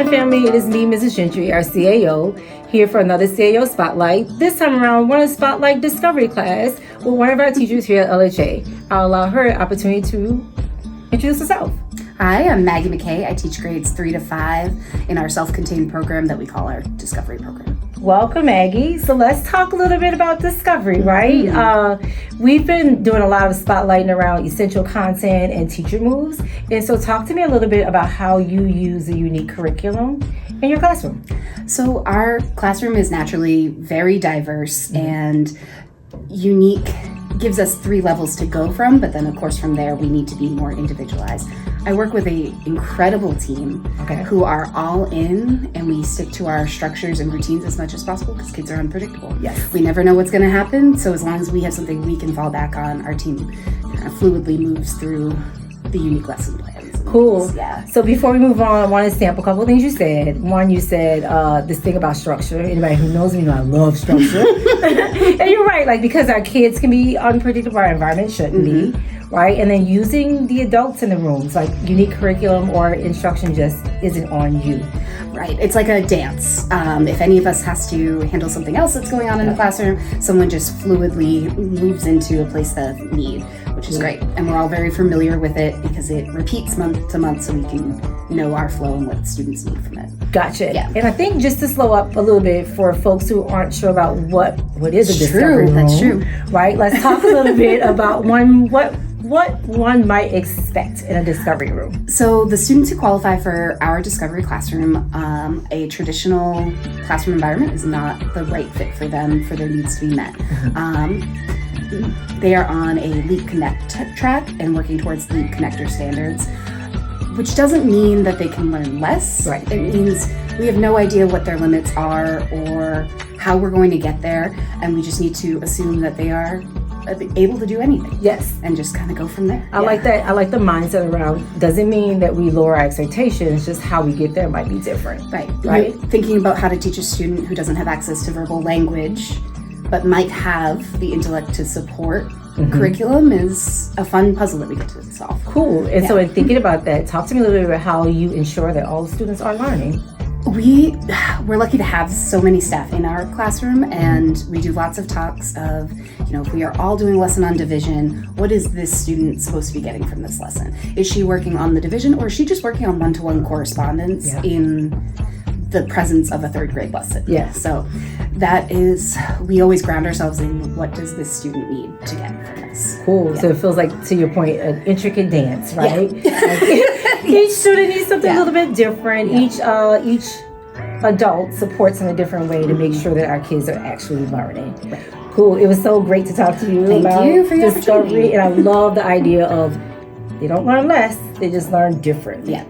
FirstLine family, it is me, Mrs. Gentry, our CAO, here for another CAO Spotlight. This time around, we're on a Spotlight Discovery class with one of our teachers here at LHA. I'll allow her an opportunity to introduce herself. Hi, I'm Margaret MacKay. I teach grades 3 to 5 in our self-contained program that we call our Discovery program. Welcome, Maggie. So let's talk a little bit about Discovery, right? We've been doing a lot of spotlighting around essential content and teacher moves. And so talk to me a little bit about how you use a unique curriculum in your classroom. So our classroom is naturally very diverse and unique, gives us 3 levels to go from, but then of course from there we need to be more individualized. I work with an incredible team who are all in, and we stick to our structures and routines as much as possible because kids are unpredictable. Yes. We never know what's going to happen, so as long as we have something we can fall back on, our team kind of fluidly moves through the unique lesson plans. Cool. Yeah. So before we move on, I want to sample a couple of things you said. One, you said this thing about structure. Anybody who knows me know I love structure. And you're right, like because our kids can be unpredictable, our environment shouldn't be, right? And then using the adults in the rooms, like unique curriculum or instruction just isn't on you. Right. It's like a dance. If any of us has to handle something else that's going on in the classroom, someone just fluidly moves into a place of need, which is great. And we're all very familiar with it because it repeats month to month so we can know our flow and what students need from it. Gotcha. Yeah. And I think just to slow up a little bit for folks who aren't sure about what is a discovery room. That's true. Right? Let's talk a little bit about what one might expect in a discovery room. So the students who qualify for our discovery classroom, a traditional classroom environment is not the right fit for them, for their needs to be met. They are on a LEAP Connect track and working towards LEAP Connector standards, which doesn't mean that they can learn less. Right. It means we have no idea what their limits are or how we're going to get there, and we just need to assume that they are able to do anything. Yes. And just kind of go from there. I like that. I like the mindset around, doesn't mean that we lower our expectations, just how we get there might be different. Right. Right. Thinking about how to teach a student who doesn't have access to verbal language, but might have the intellect to support curriculum is a fun puzzle that we get to solve. Cool. And so in thinking about that, talk to me a little bit about how you ensure that all the students are learning. We're lucky to have so many staff in our classroom, and we do lots of talks of, if we are all doing a lesson on division, what is this student supposed to be getting from this lesson? Is she working on the division, or is she just working on one-to-one correspondence in the presence of a 3rd grade lesson? Yeah. So that is, we always ground ourselves in what does this student need to get from this. Cool. Yeah. So it feels like, to your point, an intricate dance, right? Yeah. Like, each student needs something a little bit different. Yeah. Each adult supports in a different way to make sure that our kids are actually learning. Right. Cool. It was so great to talk to you Thank about you for your discovery. And I love the idea of they don't learn less, they just learn differently. Yeah.